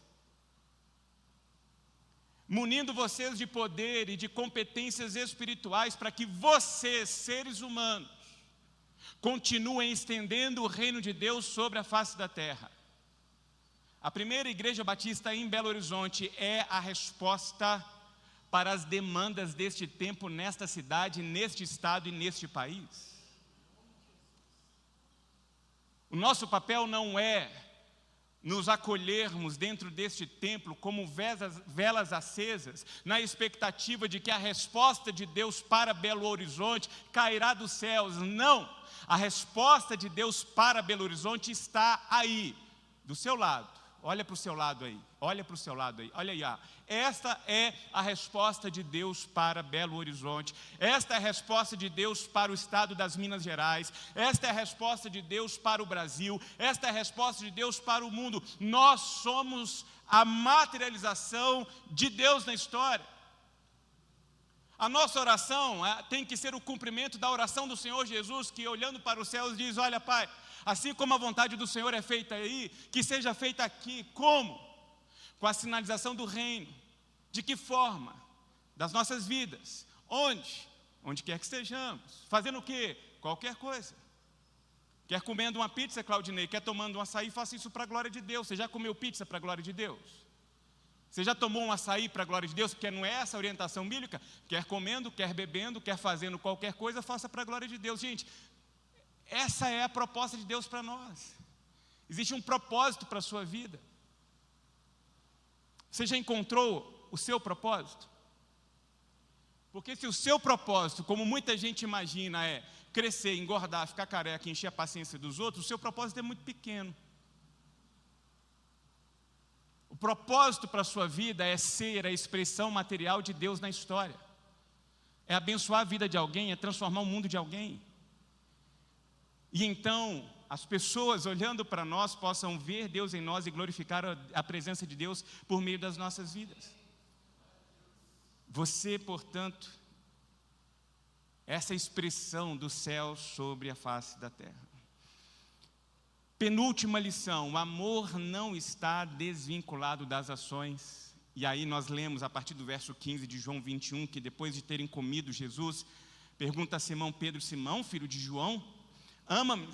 munindo vocês de poder e de competências espirituais, para que vocês, seres humanos, continuem estendendo o reino de Deus sobre a face da terra. A primeira igreja batista em Belo Horizonte é a resposta para as demandas deste tempo nesta cidade, neste estado e neste país. O nosso papel não é nos acolhermos dentro deste templo como velas acesas, na expectativa de que a resposta de Deus para Belo Horizonte cairá dos céus. Não! A resposta de Deus para Belo Horizonte está aí, do seu lado. Olha para o seu lado aí, olha para o seu lado aí, olha aí. Esta é a resposta de Deus para Belo Horizonte. Esta é a resposta de Deus para o estado das Minas Gerais. Esta é a resposta de Deus para o Brasil. Esta é a resposta de Deus para o mundo. Nós somos a materialização de Deus na história. A nossa oração tem que ser o cumprimento da oração do Senhor Jesus, que olhando para os céus diz: olha, Pai, assim como a vontade do Senhor é feita aí, que seja feita aqui. Como? Com a sinalização do reino. De que forma? Das nossas vidas. Onde? Onde quer que estejamos. Fazendo o quê? Qualquer coisa. Quer comendo uma pizza, Claudinei? Quer tomando um açaí? Faça isso para a glória de Deus. Você já comeu pizza para a glória de Deus? Você já tomou um açaí para a glória de Deus? Porque não é essa a orientação bíblica? Quer comendo, quer bebendo, quer fazendo qualquer coisa, faça para a glória de Deus. Gente, essa é a proposta de Deus para nós. Existe um propósito para a sua vida. Você já encontrou o seu propósito? Porque se o seu propósito, como muita gente imagina, é crescer, engordar, ficar careca, encher a paciência dos outros, o seu propósito é muito pequeno. O propósito para a sua vida é ser a expressão material de Deus na história. É abençoar a vida de alguém, é transformar o mundo de alguém. E então, as pessoas olhando para nós possam ver Deus em nós e glorificar a presença de Deus por meio das nossas vidas. Você, portanto, essa expressão do céu sobre a face da terra. Penúltima lição: o amor não está desvinculado das ações. E aí nós lemos a partir do verso 15 de João 21, que depois de terem comido, Jesus pergunta a Simão Pedro: Simão, filho de João, ama-me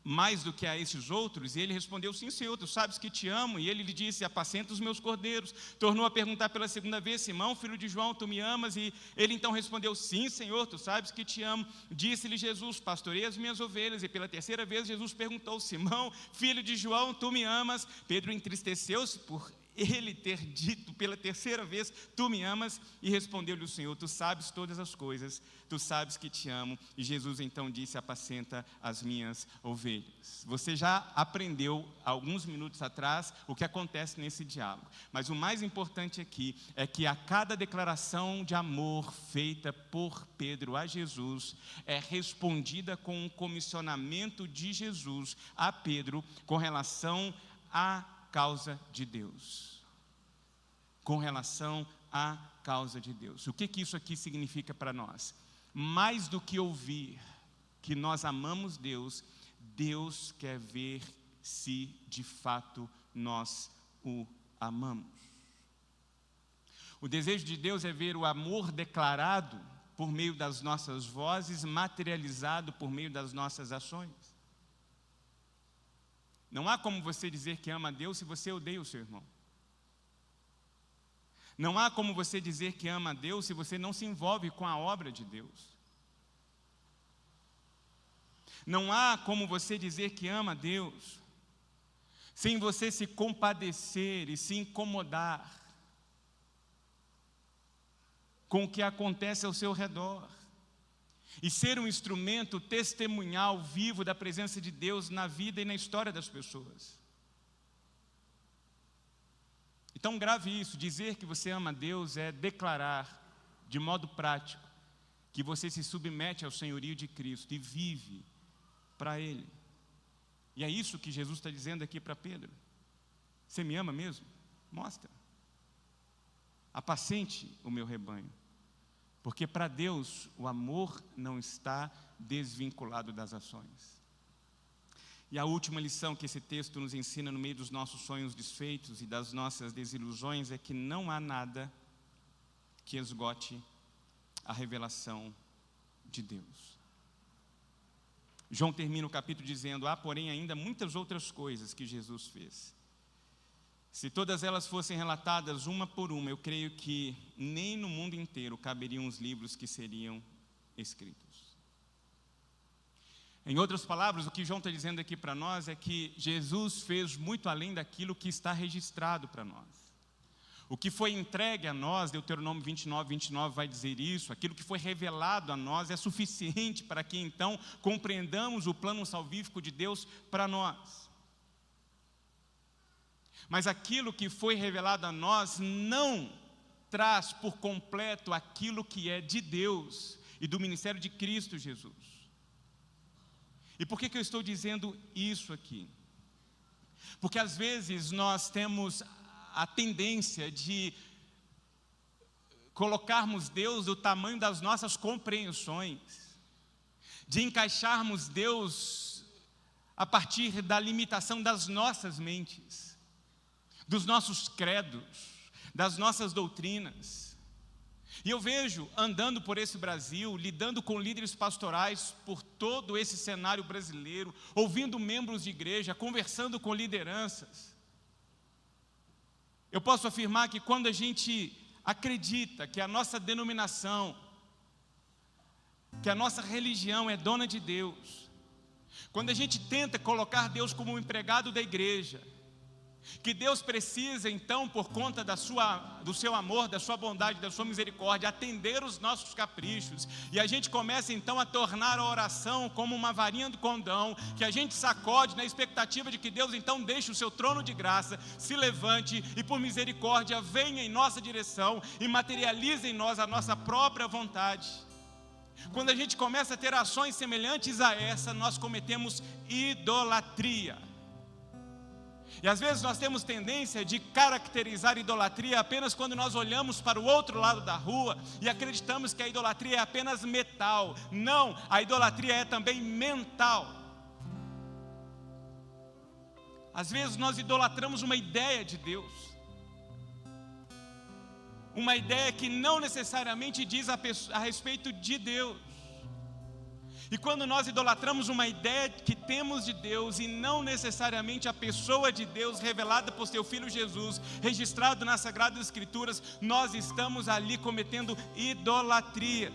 mais do que a esses outros? E ele respondeu: sim, Senhor, tu sabes que te amo. E ele lhe disse: apacenta os meus cordeiros. Tornou a perguntar pela segunda vez: Simão, filho de João, tu me amas? E ele então respondeu: sim, Senhor, tu sabes que te amo. Disse-lhe Jesus: pastorei as minhas ovelhas. E pela terceira vez Jesus perguntou: Simão, filho de João, tu me amas? Pedro entristeceu-se por ele ter dito pela terceira vez: tu me amas? E respondeu-lhe o Senhor: tu sabes todas as coisas, tu sabes que te amo. E Jesus então disse: apacenta as minhas ovelhas. Você já aprendeu alguns minutos atrás o que acontece nesse diálogo, mas o mais importante aqui é que a cada declaração de amor feita por Pedro a Jesus é respondida com um comissionamento de Jesus a Pedro com relação a causa de Deus. Com relação à causa de Deus. O que isso aqui significa para nós? Mais do que ouvir que nós amamos Deus, Deus quer ver se de fato nós o amamos. O desejo de Deus é ver o amor declarado por meio das nossas vozes, materializado por meio das nossas ações. Não há como você dizer que ama a Deus se você odeia o seu irmão. Não há como você dizer que ama a Deus se você não se envolve com a obra de Deus. Não há como você dizer que ama a Deus sem você se compadecer e se incomodar com o que acontece ao seu redor. E ser um instrumento testemunhal vivo da presença de Deus na vida e na história das pessoas. Então grave isso, dizer que você ama Deus é declarar, de modo prático, que você se submete ao senhorio de Cristo e vive para Ele. E é isso que Jesus está dizendo aqui para Pedro. Você me ama mesmo? Mostra. Apacente o meu rebanho. Porque para Deus o amor não está desvinculado das ações. E a última lição que esse texto nos ensina no meio dos nossos sonhos desfeitos e das nossas desilusões é que não há nada que esgote a revelação de Deus. João termina o capítulo dizendo: há porém ainda muitas outras coisas que Jesus fez. Se todas elas fossem relatadas uma por uma, eu creio que nem no mundo inteiro caberiam os livros que seriam escritos. Em outras palavras, o que João está dizendo aqui para nós é que Jesus fez muito além daquilo que está registrado para nós. O que foi entregue a nós, Deuteronômio 29 vai dizer isso, aquilo que foi revelado a nós é suficiente para que então compreendamos o plano salvífico de Deus para nós. Mas aquilo que foi revelado a nós não traz por completo aquilo que é de Deus e do ministério de Cristo Jesus. E por que eu estou dizendo isso aqui? Porque às vezes nós temos a tendência de colocarmos Deus do tamanho das nossas compreensões, de encaixarmos Deus a partir da limitação das nossas mentes, dos nossos credos, das nossas doutrinas. E eu vejo, andando por esse Brasil, lidando com líderes pastorais por todo esse cenário brasileiro, ouvindo membros de igreja, conversando com lideranças, eu posso afirmar que quando a gente acredita que a nossa denominação, que a nossa religião é dona de Deus, quando a gente tenta colocar Deus como um empregado da igreja, que Deus precisa então, por conta do seu amor, da sua bondade, da sua misericórdia, atender os nossos caprichos, e a gente começa então a tornar a oração como uma varinha do condão, que a gente sacode na expectativa de que Deus então deixe o seu trono de graça, se levante e por misericórdia venha em nossa direção e materialize em nós a nossa própria vontade. Quando a gente começa a ter ações semelhantes a essa, nós cometemos idolatria. E às vezes nós temos tendência de caracterizar idolatria apenas quando nós olhamos para o outro lado da rua e acreditamos que a idolatria é apenas metal. Não, a idolatria é também mental. Às vezes nós idolatramos uma ideia de Deus, uma ideia que não necessariamente diz a respeito de Deus. E quando nós idolatramos uma ideia que temos de Deus e não necessariamente a pessoa de Deus revelada por seu Filho Jesus, registrado nas Sagradas Escrituras, nós estamos ali cometendo idolatria.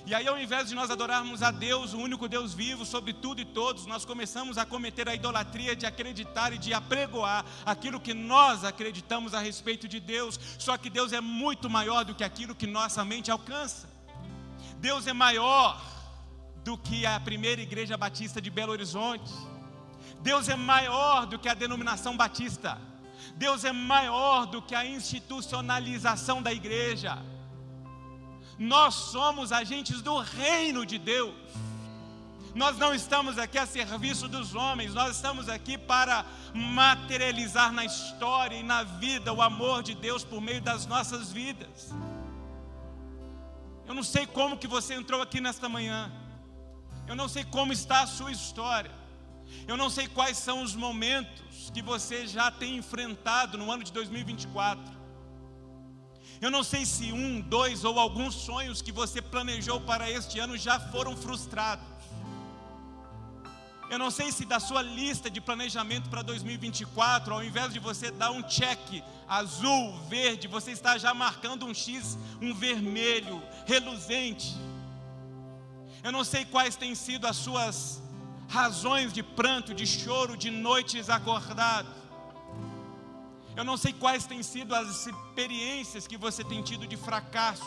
E aí, ao invés de nós adorarmos a Deus, o único Deus vivo sobre tudo e todos, nós começamos a cometer a idolatria de acreditar e de apregoar aquilo que nós acreditamos a respeito de Deus. Só que Deus é muito maior do que aquilo que nossa mente alcança. Deus é maior do que a primeira igreja batista de Belo Horizonte. Deus é maior do que a denominação batista. Deus é maior do que a institucionalização da igreja. Nós somos agentes do reino de Deus. Nós não estamos aqui a serviço dos homens, nós estamos aqui para materializar na história e na vida o amor de Deus por meio das nossas vidas. Eu não sei como que você entrou aqui nesta manhã. Eu não sei como está a sua história. Eu não sei quais são os momentos que você já tem enfrentado no ano de 2024. Eu não sei se 1, 2 ou alguns sonhos que você planejou para este ano já foram frustrados. Eu não sei se da sua lista de planejamento para 2024, ao invés de você dar um check azul, verde, você está já marcando um X, um vermelho, reluzente. Eu não sei quais têm sido as suas razões de pranto, de choro, de noites acordadas. Eu não sei quais têm sido as experiências que você tem tido de fracasso.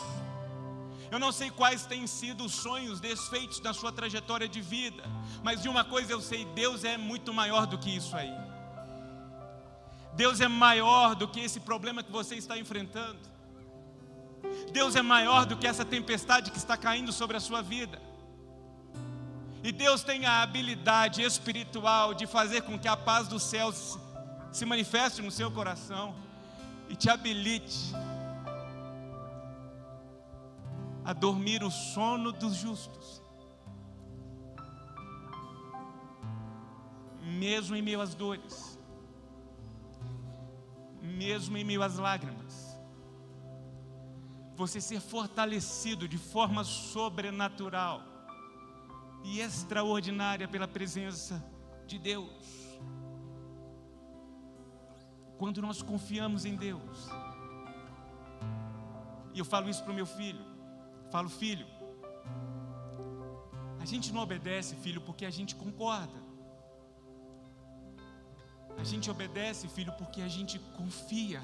Eu não sei quais têm sido os sonhos desfeitos na sua trajetória de vida, mas de uma coisa eu sei: Deus é muito maior do que isso aí. Deus é maior do que esse problema que você está enfrentando. Deus é maior do que essa tempestade que está caindo sobre a sua vida. E Deus tem a habilidade espiritual de fazer com que a paz dos céus se manifeste no seu coração e te habilite a dormir o sono dos justos, mesmo em meio às dores, mesmo em meio às lágrimas. Você ser fortalecido de forma sobrenatural e extraordinária pela presença de Deus. Quando nós confiamos em Deus, e eu falo isso para o meu filho, falo: filho, a gente não obedece, filho, porque a gente concorda. A gente obedece, filho, porque a gente confia.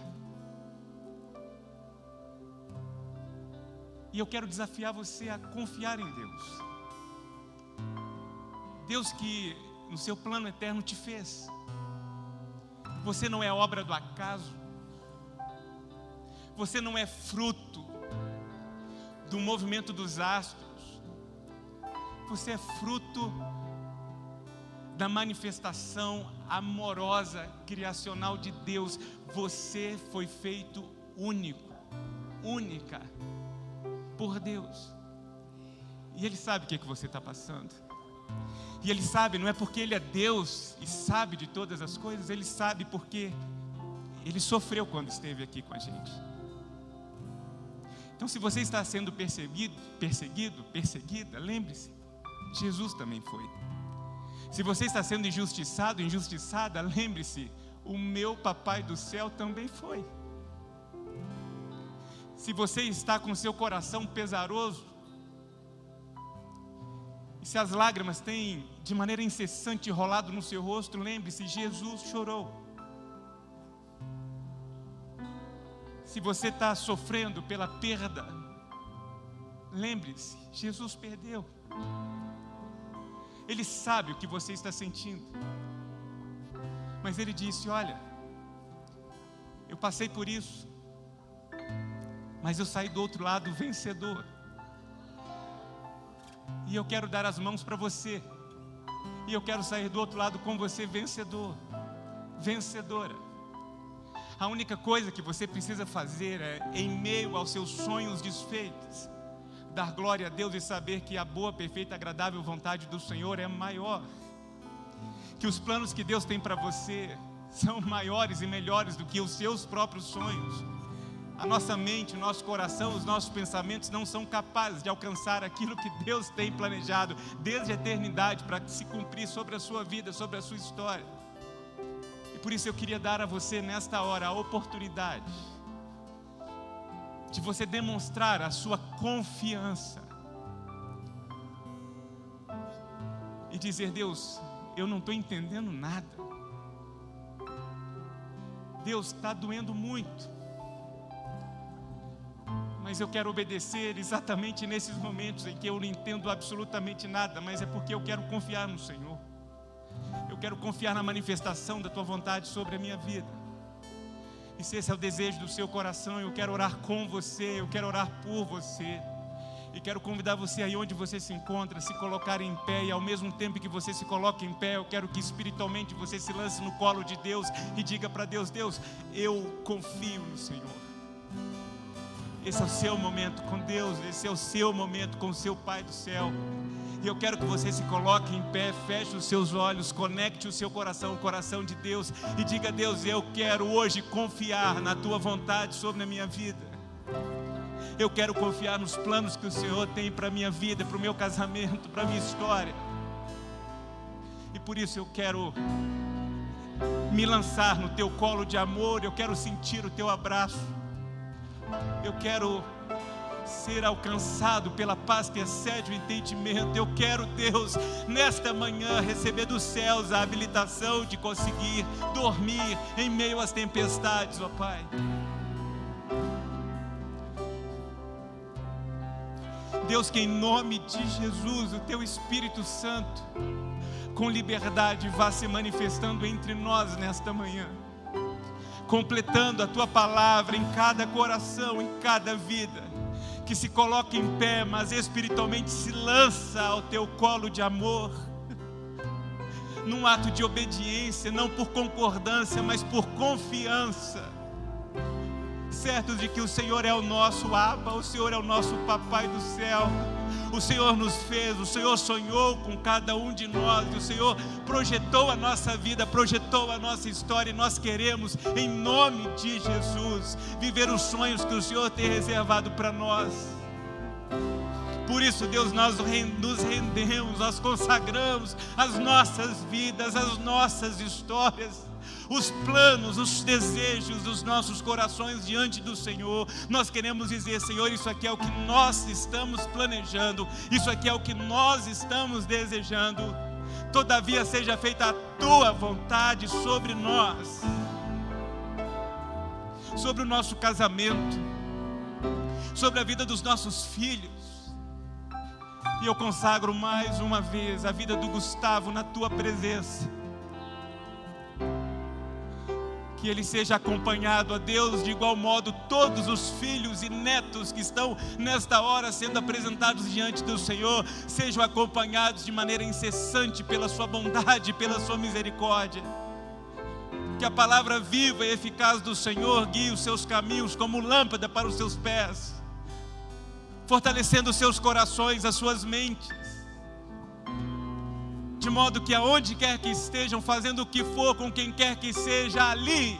E eu quero desafiar você a confiar em Deus. Deus que no seu plano eterno te fez. Você não é obra do acaso. Você não é fruto do movimento dos astros. Você é fruto da manifestação amorosa, criacional de Deus. Você foi feito único, única, por Deus. E Ele sabe o que você está passando. E Ele sabe, não é porque Ele é Deus e sabe de todas as coisas. Ele sabe porque Ele sofreu quando esteve aqui com a gente. Então, se você está sendo perseguida, lembre-se, Jesus também foi. Se você está sendo injustiçada, lembre-se, o meu Papai do céu também foi. Se você está com seu coração pesaroso, e se as lágrimas têm de maneira incessante rolado no seu rosto, lembre-se, Jesus chorou. Se você está sofrendo pela perda, lembre-se, Jesus perdeu. Ele sabe o que você está sentindo, mas Ele disse: olha, eu passei por isso, mas eu saí do outro lado vencedor. E eu quero dar as mãos para você, e eu quero sair do outro lado com você vencedor, vencedora. A única coisa que você precisa fazer é, em meio aos seus sonhos desfeitos, dar glória a Deus e saber que a boa, perfeita, agradável vontade do Senhor é maior. Que os planos que Deus tem para você são maiores e melhores do que os seus próprios sonhos. A nossa mente, o nosso coração, os nossos pensamentos não são capazes de alcançar aquilo que Deus tem planejado desde a eternidade para se cumprir sobre a sua vida, sobre a sua história. E por isso eu queria dar a você nesta hora a oportunidade de você demonstrar a sua confiança e dizer: Deus, eu não estou entendendo nada. Deus, está doendo muito, mas eu quero obedecer exatamente nesses momentos em que eu não entendo absolutamente nada, mas é porque eu quero confiar no Senhor. Eu quero confiar na manifestação da Tua vontade sobre a minha vida. E se esse é o desejo do seu coração, eu quero orar com você, eu quero orar por você. E quero convidar você aí onde você se encontra, se colocar em pé. E ao mesmo tempo que você se coloca em pé, eu quero que espiritualmente você se lance no colo de Deus e diga para Deus: Deus, eu confio no Senhor. Esse é o seu momento com Deus, esse é o seu momento com o seu Pai do céu. E eu quero que você se coloque em pé, feche os seus olhos, conecte o seu coração, o coração de Deus, e diga: Deus, eu quero hoje confiar na Tua vontade sobre a minha vida. Eu quero confiar nos planos que o Senhor tem para a minha vida, para o meu casamento, para a minha história. E por isso eu quero me lançar no Teu colo de amor, eu quero sentir o Teu abraço. Eu quero ser alcançado pela paz que excede o entendimento. Eu quero, Deus, nesta manhã receber dos céus a habilitação de conseguir dormir em meio às tempestades, ó Pai. Deus, que em nome de Jesus, o Teu Espírito Santo, com liberdade, vá se manifestando entre nós nesta manhã, completando a Tua palavra em cada coração, em cada vida, que se coloca em pé, mas espiritualmente se lança ao Teu colo de amor, num ato de obediência, não por concordância, mas por confiança, certos de que o Senhor é o nosso Abba, o Senhor é o nosso Papai do céu. O Senhor nos fez, o Senhor sonhou com cada um de nós, e o Senhor projetou a nossa vida, projetou a nossa história, e nós queremos, em nome de Jesus, viver os sonhos que o Senhor tem reservado para nós. Por isso, Deus, nós nos rendemos, nós consagramos as nossas vidas, as nossas histórias, os planos, os desejos dos nossos corações diante do Senhor. Nós queremos dizer: Senhor, isso aqui é o que nós estamos planejando, isso aqui é o que nós estamos desejando. Todavia seja feita a Tua vontade sobre nós, sobre o nosso casamento, sobre a vida dos nossos filhos. E eu consagro mais uma vez a vida do Gustavo na Tua presença. Que ele seja acompanhado, ó Deus, de igual modo todos os filhos e netos que estão nesta hora sendo apresentados diante do Senhor, sejam acompanhados de maneira incessante pela Sua bondade, pela Sua misericórdia. Que a palavra viva e eficaz do Senhor guie os seus caminhos como lâmpada para os seus pés, fortalecendo os seus corações, as suas mentes, de modo que aonde quer que estejam, fazendo o que for, com quem quer que seja, ali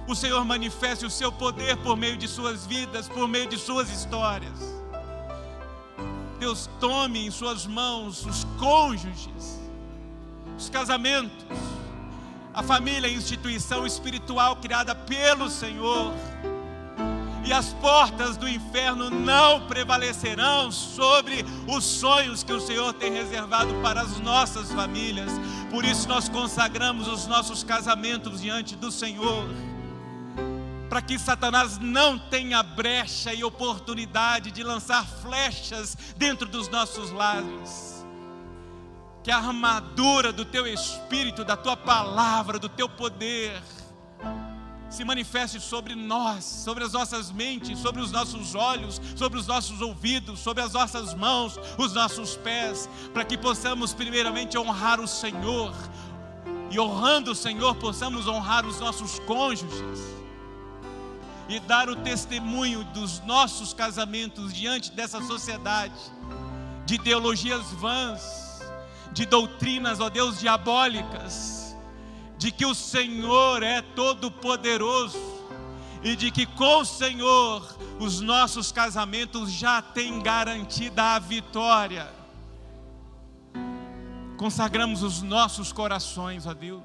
o Senhor manifeste o Seu poder por meio de suas vidas, por meio de suas histórias. Deus, tome em Suas mãos os cônjuges, os casamentos, a família, a instituição espiritual criada pelo Senhor, e as portas do inferno não prevalecerão sobre os sonhos que o Senhor tem reservado para as nossas famílias. Por isso nós consagramos os nossos casamentos diante do Senhor, para que Satanás não tenha brecha e oportunidade de lançar flechas dentro dos nossos lares. Que a armadura do Teu Espírito, da Tua palavra, do Teu poder se manifeste sobre nós, sobre as nossas mentes, sobre os nossos olhos, sobre os nossos ouvidos, sobre as nossas mãos, os nossos pés, para que possamos primeiramente honrar o Senhor, e honrando o Senhor possamos honrar os nossos cônjuges, e dar o testemunho dos nossos casamentos diante dessa sociedade, de ideologias vãs, de doutrinas, ó Deus, diabólicas, de que o Senhor é todo poderoso, e de que com o Senhor os nossos casamentos já têm garantida a vitória. Consagramos os nossos corações a Deus,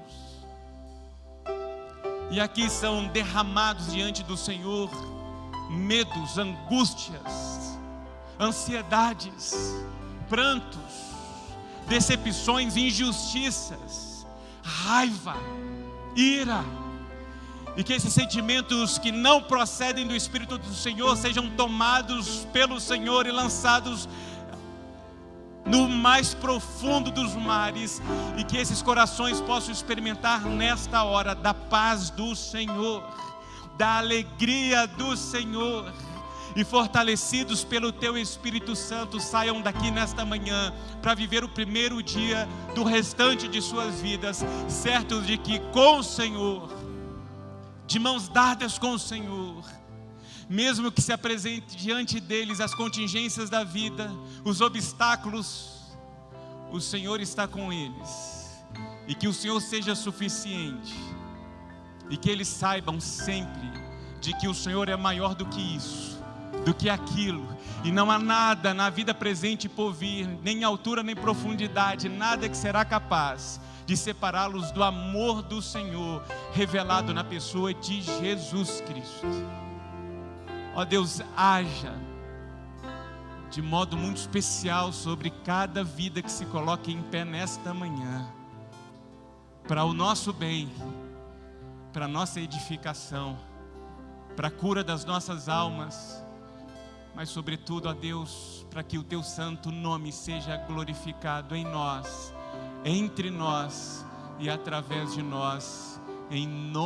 e aqui são derramados diante do Senhor medos, angústias, ansiedades, prantos, decepções, injustiças, raiva, ira, e que esses sentimentos que não procedem do Espírito do Senhor sejam tomados pelo Senhor e lançados no mais profundo dos mares, e que esses corações possam experimentar nesta hora da paz do Senhor, da alegria do Senhor, e fortalecidos pelo Teu Espírito Santo, saiam daqui nesta manhã para viver o primeiro dia do restante de suas vidas, certos de que com o Senhor, de mãos dadas com o Senhor, mesmo que se apresente diante deles as contingências da vida, os obstáculos, o Senhor está com eles, e que o Senhor seja suficiente, e que eles saibam sempre de que o Senhor é maior do que isso, do que aquilo, e não há nada na vida presente e por vir, nem altura nem profundidade, nada que será capaz de separá-los do amor do Senhor, revelado na pessoa de Jesus Cristo. Ó Deus, haja de modo muito especial sobre cada vida que se coloca em pé nesta manhã, para o nosso bem, para a nossa edificação, para a cura das nossas almas, mas sobretudo, ó Deus, para que o teu santo nome seja glorificado em nós, entre nós e através de nós, em nome